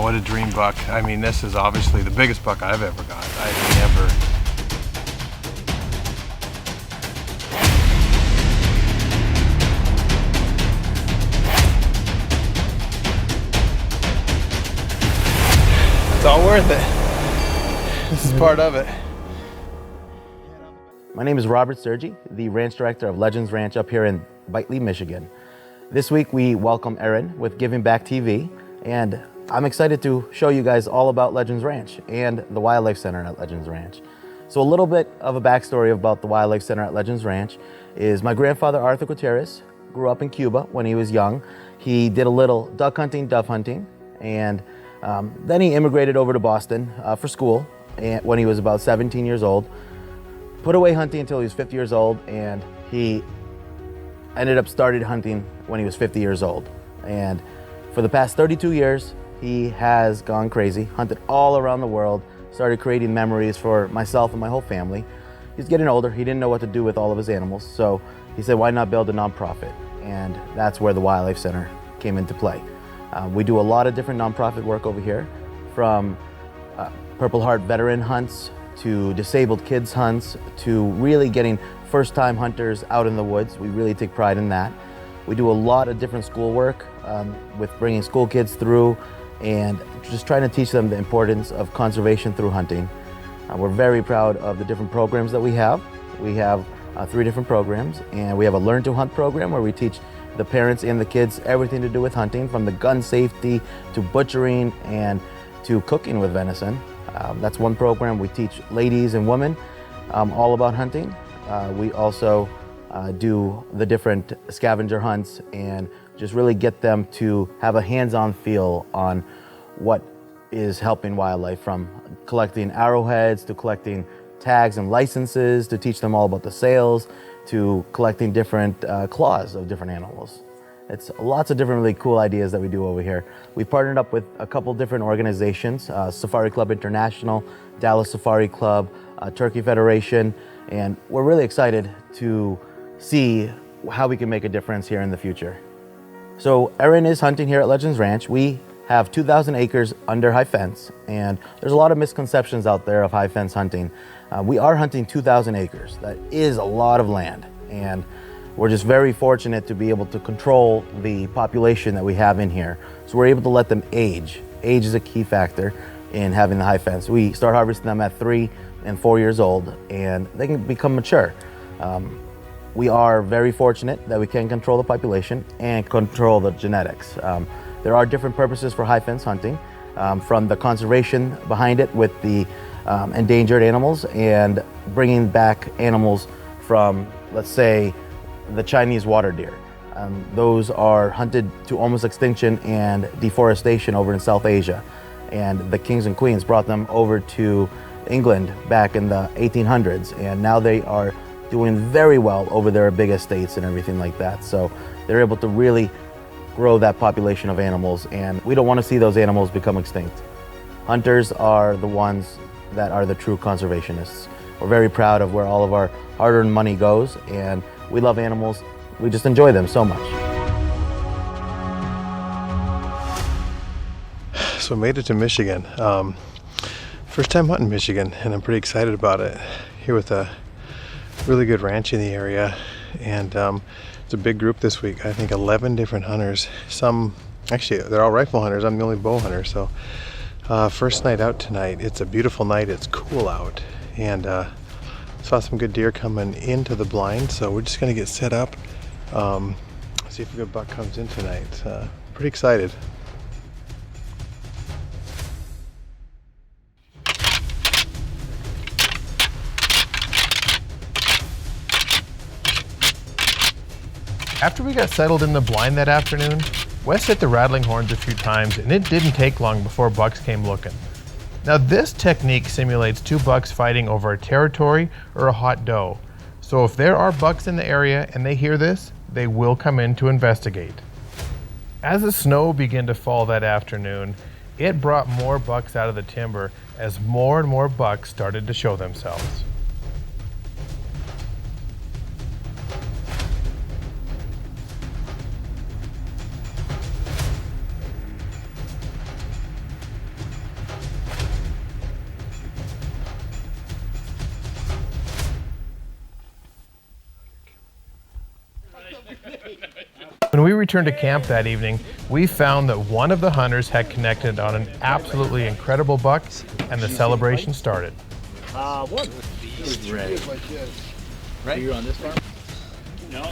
what a dream buck. I mean, this is obviously the biggest buck I've ever got. I've never... It's all worth it. This is part of it. My name is Robert Sergi, the ranch director of Legends Ranch up here in Whitetail, Michigan. This week we welcome Erin with Giving Back TV, and I'm excited to show you guys all about Legends Ranch and the Wildlife Center at Legends Ranch. So a little bit of a backstory about the Wildlife Center at Legends Ranch is my grandfather Arthur Gutierrez grew up in Cuba when he was young. He did a little duck hunting, dove hunting, and then he immigrated over to Boston for school when he was about 17 years old. Put away hunting until he was 50 years old, and he ended up started hunting when he was 50 years old. And for the past 32 years, he has gone crazy, hunted all around the world, started creating memories for myself and my whole family. He's getting older, he didn't know what to do with all of his animals, so he said, why not build a nonprofit? And that's where the Wildlife Center came into play. We do a lot of different nonprofit work over here, from Purple Heart veteran hunts, to disabled kids hunts, to really getting first-time hunters out in the woods. We really take pride in that. We do a lot of different school work with bringing school kids through and just trying to teach them the importance of conservation through hunting. We're very proud of the different programs that we have. We have 3 different programs, and we have a Learn to Hunt program where we teach the parents and the kids everything to do with hunting, from the gun safety to butchering and to cooking with venison. That's one program. We teach ladies and women all about hunting. We also do the different scavenger hunts and just really get them to have a hands-on feel on what is helping wildlife, from collecting arrowheads to collecting tags and licenses, to teach them all about the sales, to collecting different claws of different animals. It's lots of different really cool ideas that we do over here. We've partnered up with a couple different organizations, Safari Club International, Dallas Safari Club, Turkey Federation, and we're really excited to see how we can make a difference here in the future. So Erin is hunting here at Legends Ranch. We have 2,000 acres under high fence, and there's a lot of misconceptions out there of high fence hunting. We are hunting 2,000 acres. That is a lot of land, and we're just very fortunate to be able to control the population that we have in here. So we're able to let them age. Age is a key factor in having the high fence. We start harvesting them at 3 and 4 years old, and they can become mature. We are very fortunate that we can control the population and control the genetics. There are different purposes for high fence hunting, from the conservation behind it with the endangered animals, and bringing back animals from, let's say, the Chinese water deer. Those are hunted to almost extinction and deforestation over in South Asia. And the kings and queens brought them over to England back in the 1800s, and now they are doing very well over their big estates and everything like that. So they're able to really grow that population of animals, and we don't want to see those animals become extinct. Hunters are the ones that are the true conservationists. We're very proud of where all of our hard-earned money goes, and we love animals. We just enjoy them so much. So I made it to Michigan. First time hunting Michigan, and I'm pretty excited about it. Here with a really good ranch in the area, and it's a big group this week. I think 11 different hunters. Some, actually, they're all rifle hunters. I'm the only bow hunter. So first night out tonight. It's a beautiful night. It's cool out, and saw some good deer coming into the blind. So we're just gonna get set up, see if a good buck comes in tonight. Pretty excited. After we got settled in the blind that afternoon, Wes hit the rattling horns a few times, and it didn't take long before bucks came looking. Now this technique simulates 2 bucks fighting over a territory or a hot doe. So if there are bucks in the area and they hear this, they will come in to investigate. As the snow began to fall that afternoon, it brought more bucks out of the timber as more and more bucks started to show themselves. When we returned to camp that evening, we found that one of the hunters had connected on an absolutely incredible buck, and the celebration started. One. He's ready. Right? You're on this farm? No.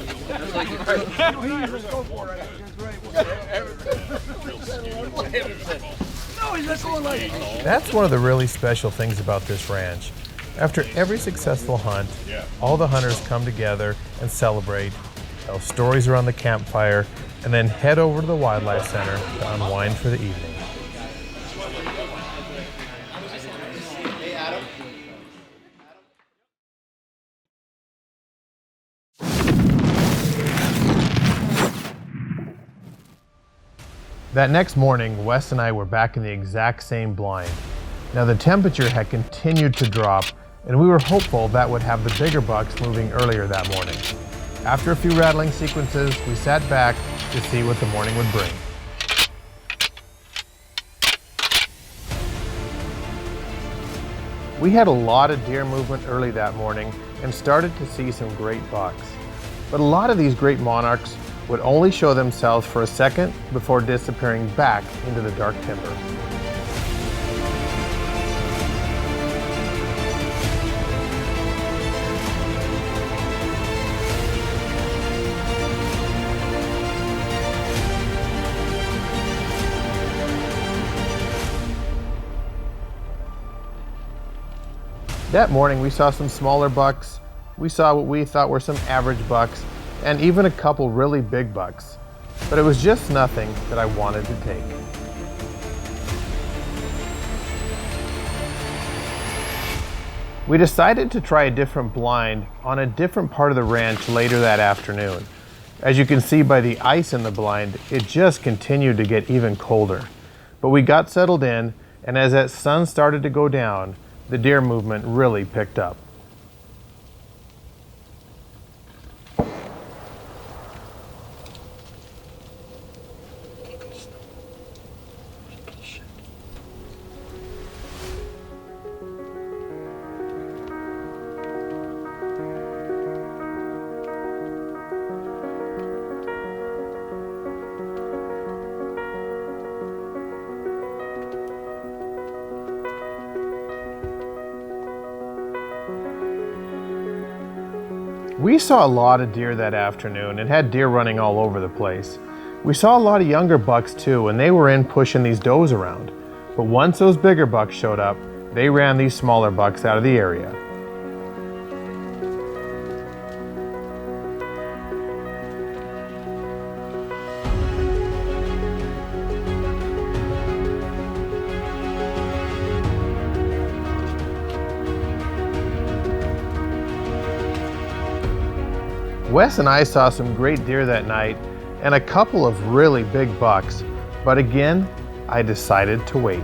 That's one of the really special things about this ranch. After every successful hunt, all the hunters come together and celebrate, tell stories around the campfire, and then head over to the Wildlife Center to unwind for the evening. That next morning, Wes and I were back in the exact same blind. Now the temperature had continued to drop, and we were hopeful that would have the bigger bucks moving earlier that morning. After a few rattling sequences, we sat back to see what the morning would bring. We had a lot of deer movement early that morning and started to see some great bucks. But a lot of these great monarchs would only show themselves for a second before disappearing back into the dark timber. That morning we saw some smaller bucks, we saw what we thought were some average bucks, and even a couple really big bucks. But it was just nothing that I wanted to take. We decided to try a different blind on a different part of the ranch later that afternoon. As you can see by the ice in the blind, it just continued to get even colder. But we got settled in, and as that sun started to go down, the deer movement really picked up. We saw a lot of deer that afternoon and had deer running all over the place. We saw a lot of younger bucks too, and they were in pushing these does around. But once those bigger bucks showed up, they ran these smaller bucks out of the area. Wes and I saw some great deer that night and a couple of really big bucks, but again, I decided to wait.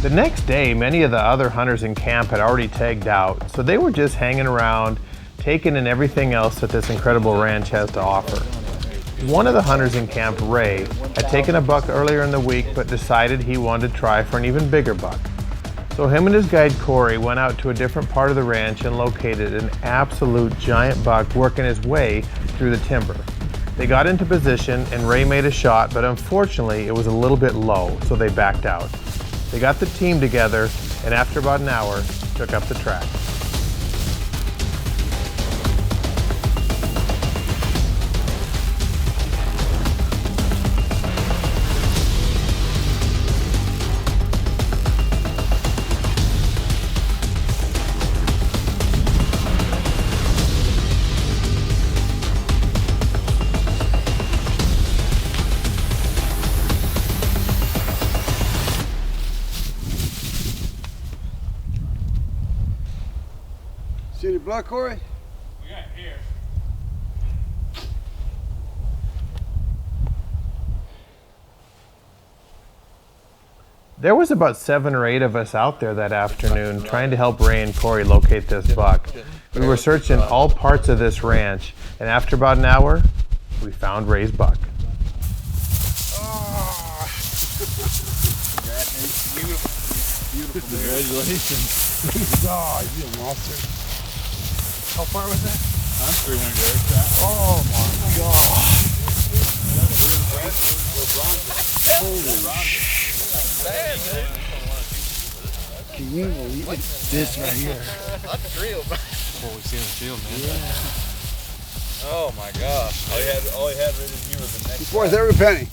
The next day, many of the other hunters in camp had already tagged out, so they were just hanging around, taking in everything else that this incredible ranch has to offer. One of the hunters in camp, Ray, had taken a buck earlier in the week but decided he wanted to try for an even bigger buck. So him and his guide Corey went out to a different part of the ranch and located an absolute giant buck working his way through the timber. They got into position and Ray made a shot, but unfortunately it was a little bit low, so they backed out. They got the team together, and after about an hour, took up the track. See any blood, Corey? We got here. There was about 7 or 8 of us out there that afternoon trying to help Ray and Corey locate this buck. We were searching all parts of this ranch, and after about an hour, we found Ray's buck. Beautiful. Congratulations. Oh, you a monster. How far was that? 300 yards. Oh my God. Can you believe it? This right here. Unreal, bro. What we see in the field, man. Yeah. Oh my gosh. All he had right in here was the next. It's worth every penny.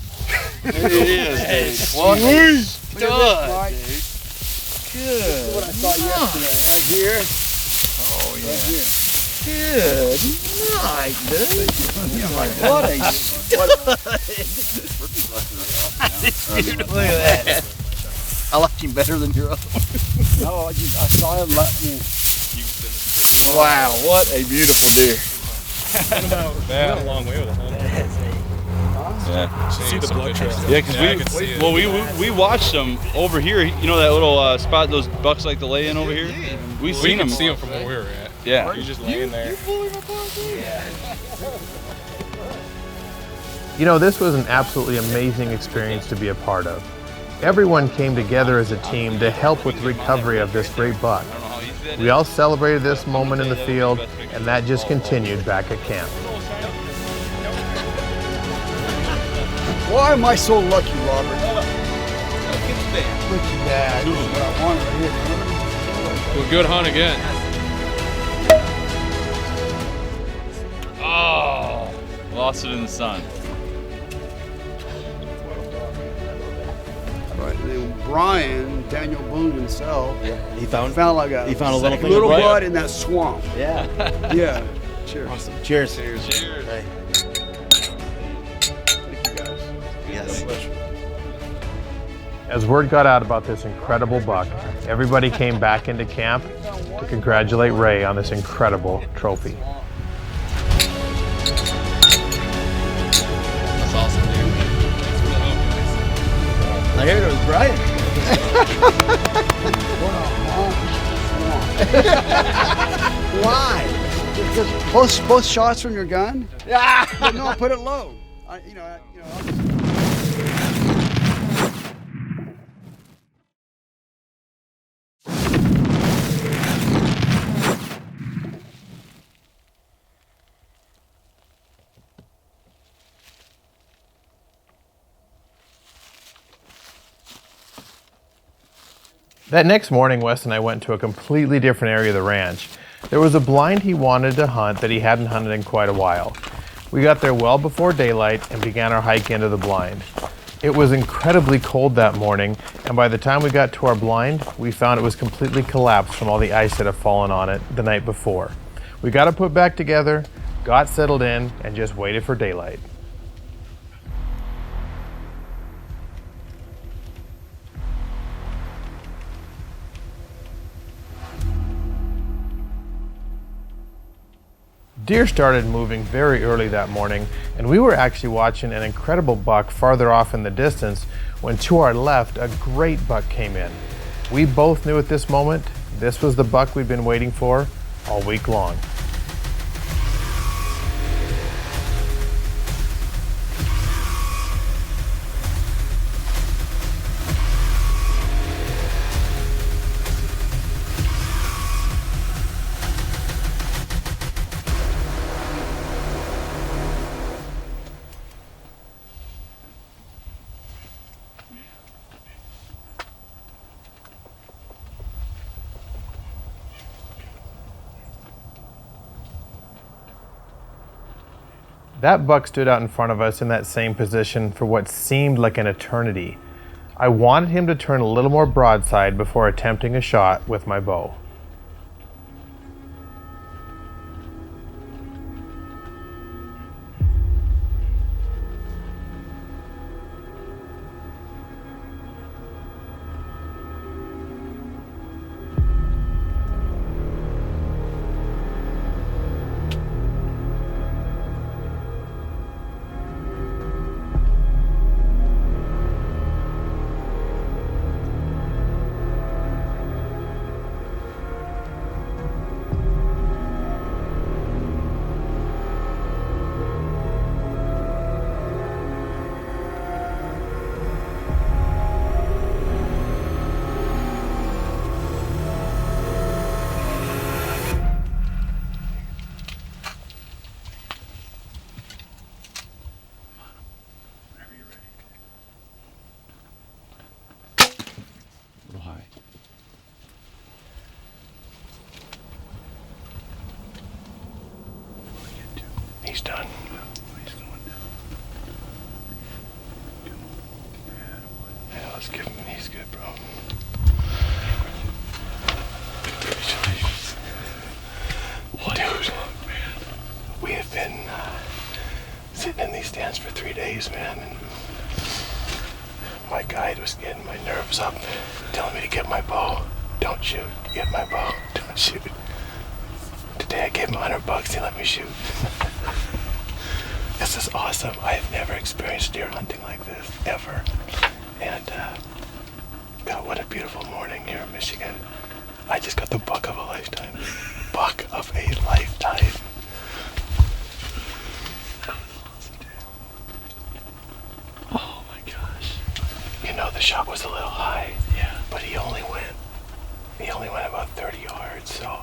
It is. Sweet. Stud. This is what I saw yesterday. Right here. Oh yeah. Right here. Good night, dude. What a Dude, look at that. I like him better than your other one. No, I saw him let me. Wow, what a beautiful deer. Yeah, a long way with a hunt. Yeah. See the blood trail. Yeah, because we watched them over here. You know that little spot those bucks like to lay in over here? We We seen can them. see them from where we were at. Yeah. You're just laying there. You know, this was an absolutely amazing experience to be a part of. Everyone came together as a team to help with the recovery of this great buck. We all celebrated this moment in the field, and that just continued back at camp. Why am I so lucky, Robert? Look at that. This is what I wanted right here. Well, good hunt again. Oh, lost it in the sun. Right, and then Brian, Daniel Boone himself, He found like a He found a little thing of little blood. blood in that swamp. Yeah. Yeah. Cheers. Awesome. Cheers. Cheers. Hey. Thank you guys. Yes. As word got out about this incredible buck, everybody came back into camp to congratulate Ray on this incredible trophy. That's awesome, dude. Thanks for the help, guys. I heard it was Brian. Why? Because both shots from your gun? Yeah. No, put it low. That next morning, Wes and I went to a completely different area of the ranch. There was a blind he wanted to hunt that he hadn't hunted in quite a while. We got there well before daylight and began our hike into the blind. It was incredibly cold that morning, and by the time we got to our blind, we found it was completely collapsed from all the ice that had fallen on it the night before. We got it put back together, got settled in, and just waited for daylight. Deer started moving very early that morning, and we were actually watching an incredible buck farther off in the distance when to our left, a great buck came in. We both knew at this moment, this was the buck we'd been waiting for all week long. That buck stood out in front of us in that same position for what seemed like an eternity. I wanted him to turn a little more broadside before attempting a shot with my bow. he's done. Yeah, let's give him, he's good, bro. Dude, we have been sitting in these stands for 3 days, man, and my guide was getting my nerves up, telling me to get my bow. Don't shoot. Get my bow. Don't shoot. Today I gave him $100. He let me shoot. This is awesome. I have never experienced deer hunting like this, ever. And, God, what a beautiful morning here in Michigan. I just got the buck of a lifetime. Buck of a lifetime. Oh my gosh. You know, the shot was a little high. Yeah. But he only went about 30 yards, so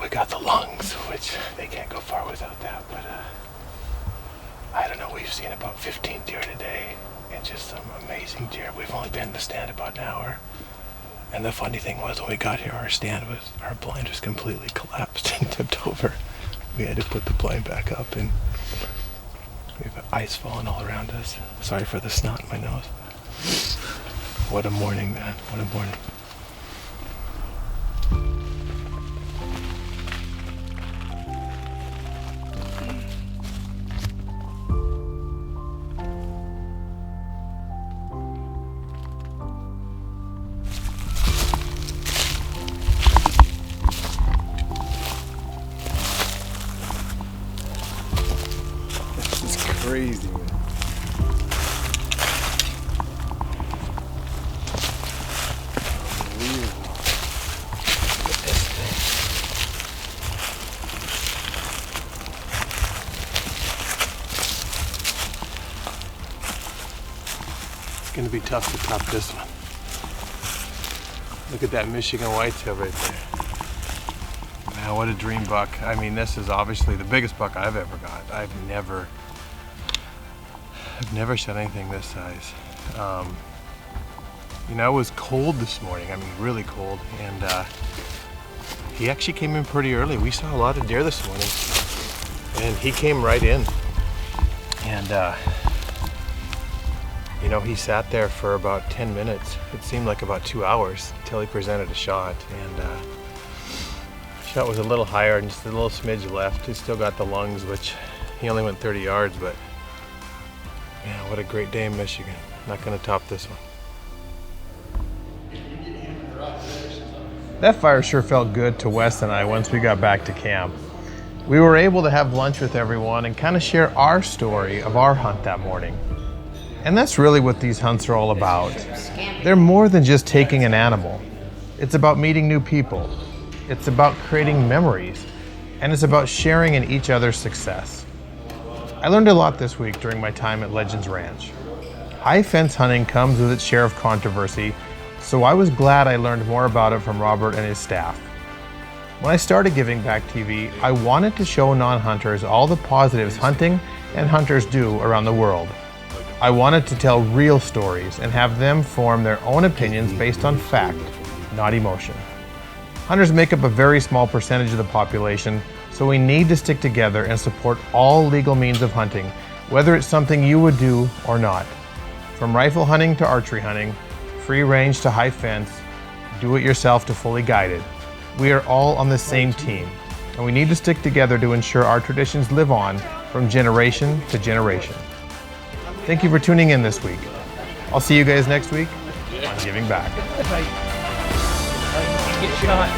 we got the lungs, which they can't go far without that, but I don't know, we've seen about 15 deer today, and just some amazing deer. We've only been in the stand about an hour, and the funny thing was when we got here, our blind was completely collapsed and tipped over. We had to put the blind back up, and we have ice falling all around us. Sorry for the snot in my nose. What a morning, man, what a morning. Crazy, man. Unbelievable. Look at this thing. It's going to be tough to top this one. Look at that Michigan whitetail right there. Man, what a dream buck. I mean, this is obviously the biggest buck I've ever got. I've never shot anything this size. You know, it was cold this morning. I mean, really cold. And he actually came in pretty early. We saw a lot of deer this morning. And he came right in. And, you know, he sat there for about 10 minutes. It seemed like about 2 hours until he presented a shot. And shot was a little higher and just a little smidge left. He still got the lungs, which he only went 30 yards, but man, what a great day in Michigan. Not gonna top this one. That fire sure felt good to Wes and I once we got back to camp. We were able to have lunch with everyone and kind of share our story of our hunt that morning. And that's really what these hunts are all about. They're more than just taking an animal. It's about meeting new people. It's about creating memories. And it's about sharing in each other's success. I learned a lot this week during my time at Legends Ranch. High fence hunting comes with its share of controversy, so I was glad I learned more about it from Robert and his staff. When I started Giving Back TV, I wanted to show non-hunters all the positives hunting and hunters do around the world. I wanted to tell real stories and have them form their own opinions based on fact, not emotion. Hunters make up a very small percentage of the population, so we need to stick together and support all legal means of hunting, whether it's something you would do or not. From rifle hunting to archery hunting, free range to high fence, do it yourself to fully guided. We are all on the same team, and we need to stick together to ensure our traditions live on from generation to generation. Thank you for tuning in this week. I'll see you guys next week on Giving Back. Get shot.